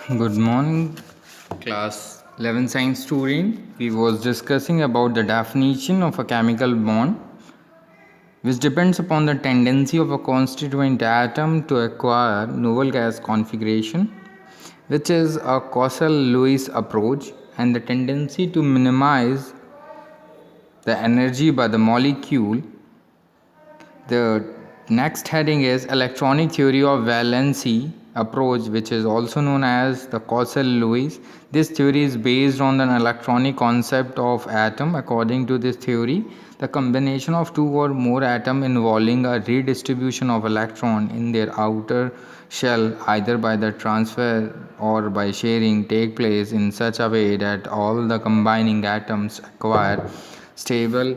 Good morning, class 11 science student. We was discussing about the definition of a chemical bond, which depends upon the tendency of a constituent atom to acquire novel gas configuration, which is a Coastal-Lewis approach, and the tendency to minimize the energy by the molecule. The next heading is electronic theory of valency approach, which is also known as the Coastal-Lewis. This theory is based on an electronic concept of atom. According to this theory, the combination of two or more atoms involving a redistribution of electron in their outer shell, either by the transfer or by sharing, take place in such a way that all the combining atoms acquire stable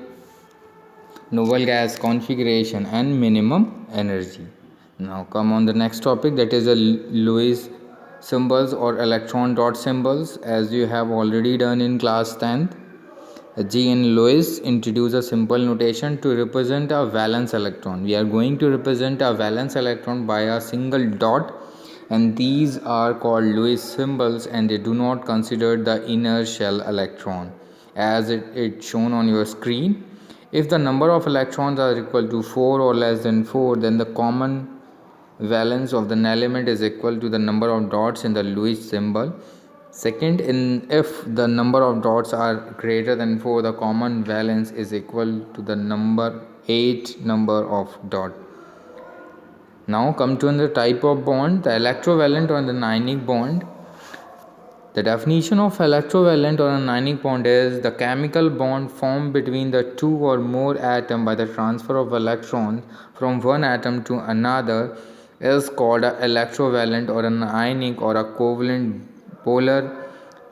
novel gas configuration and minimum energy. Now come on the next topic, that is the Lewis symbols or electron dot symbols, as you have already done in class 10th. G. N. Lewis introduced a simple notation to represent a valence electron. We are going to represent a valence electron by a single dot, and these are called Lewis symbols, and they do not consider the inner shell electron as it's shown on your screen. If the number of electrons are equal to 4 or less than 4, then the common valence of the element is equal to the number of dots in the Lewis symbol. Second, if the number of dots are greater than 4, the common valence is equal to the number 8 number of dot. Now come to the type of bond, the electrovalent or the ionic bond. The definition of electrovalent or an ionic bond is the chemical bond formed between the two or more atoms by the transfer of electrons from one atom to another is called an electrovalent or an ionic or a covalent polar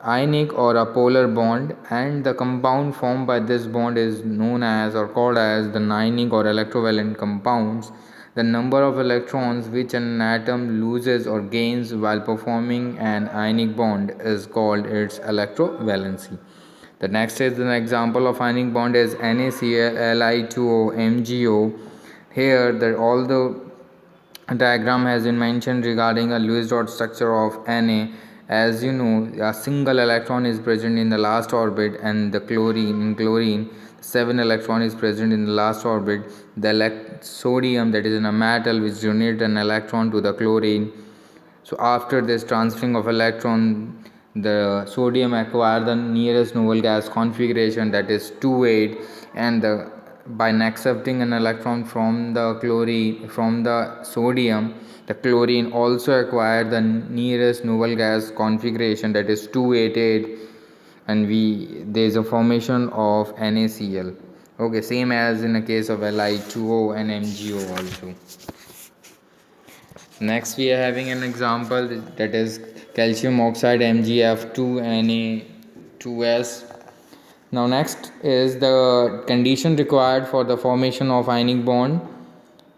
ionic or a polar bond, and the compound formed by this bond is known as or called as the ionic or electrovalent compounds. The number of electrons which an atom loses or gains while performing an ionic bond is called its electrovalency. The next is an example of ionic bond is NaCl, Li2O, MgO. Here, all the diagram has been mentioned regarding a Lewis dot structure of Na. As you know, a single electron is present in the last orbit, and the chlorine 7 electron is present in the last orbit. The sodium, that is in a metal, which donates an electron to the chlorine. So after this transferring of electron, the sodium acquire the nearest noble gas configuration, that is 2,8, and by accepting an electron from the sodium, the chlorine also acquired the nearest noble gas configuration, that is 288, and there is a formation of NaCl. Okay, same as in the case of Li2O and MgO also. Next we are having an example, that is calcium oxide MgF2Na2S. Now next is the condition required for the formation of ionic bond.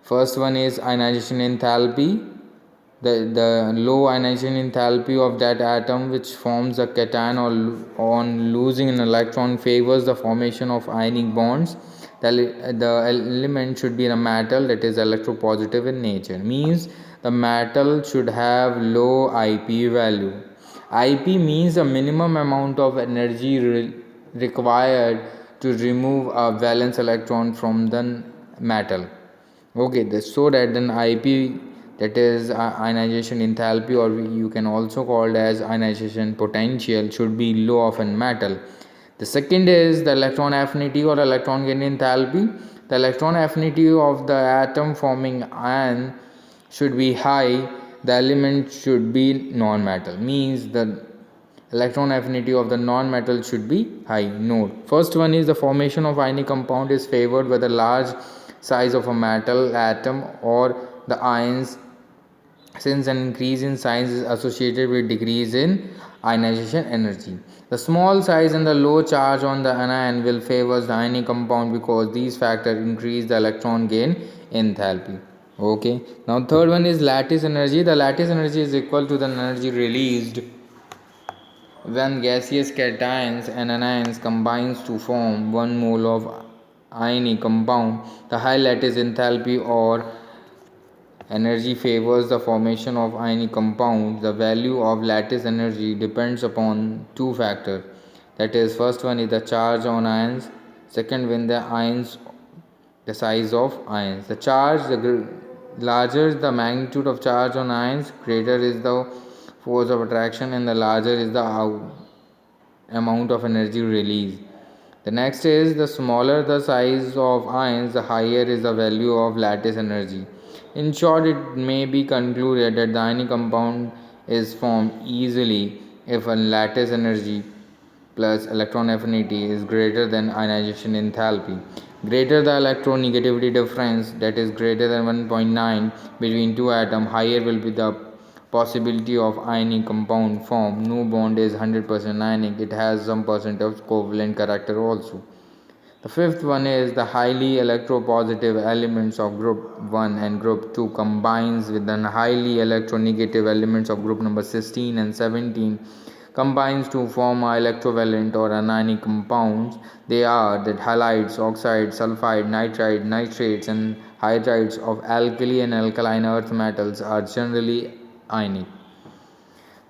First one is ionization enthalpy. The low ionization enthalpy of that atom which forms a cation or on losing an electron favors the formation of ionic bonds. The element should be a metal that is electropositive in nature. Means the metal should have low IP value. IP means the minimum amount of energy required to remove a valence electron from the metal. Okay, so that then IP, that is ionization enthalpy, or you can also call it as ionization potential, should be low of a metal. The second is the electron affinity or electron gain enthalpy. The electron affinity of the atom forming ion should be high. The element should be non-metal, means the electron affinity of the non-metal should be high. Note, first one is the formation of ionic compound is favored by the large size of a metal atom or the ions, since an increase in size is associated with decrease in ionization energy. The small size and the low charge on the anion will favor the ionic compound because these factors increase the electron gain enthalpy. Okay, now third one is lattice energy. The lattice energy is equal to the energy released when gaseous cations and anions combines to form 1 mole of ionic compound. The high lattice enthalpy or energy favors the formation of ionic compounds. The value of lattice energy depends upon two factors. That is, first one is the charge on ions, second when the ions, the size of ions. The charge, larger the magnitude of charge on ions, greater is the force of attraction and the larger is the amount of energy released. The next is, the smaller the size of ions, the higher is the value of lattice energy. In short, it may be concluded that the ionic compound is formed easily if a lattice energy plus electron affinity is greater than ionization enthalpy. Greater the electronegativity difference, that is greater than 1.9 between two atoms, higher will be the possibility of ionic compound form. No bond is 100% ionic, it has some percent of covalent character also. The fifth one is, the highly electropositive elements of group 1 and group 2 combines with the highly electronegative elements of group number 16 and 17 combines to form a electrovalent or anionic compounds. They are that halides, oxides, sulfide, nitride, nitrates and hydrides of alkali and alkaline earth metals are generally ionic.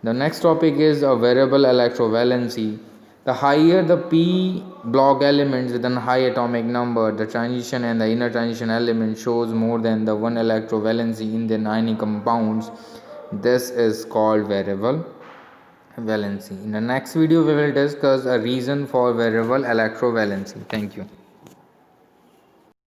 The next topic is a variable electrovalency. The higher the p block elements with a high atomic number, the transition and the inner transition element shows more than the one electrovalency in the ionic compounds. This is called variable valency. In the next video, we will discuss a reason for variable electrovalency. Thank you.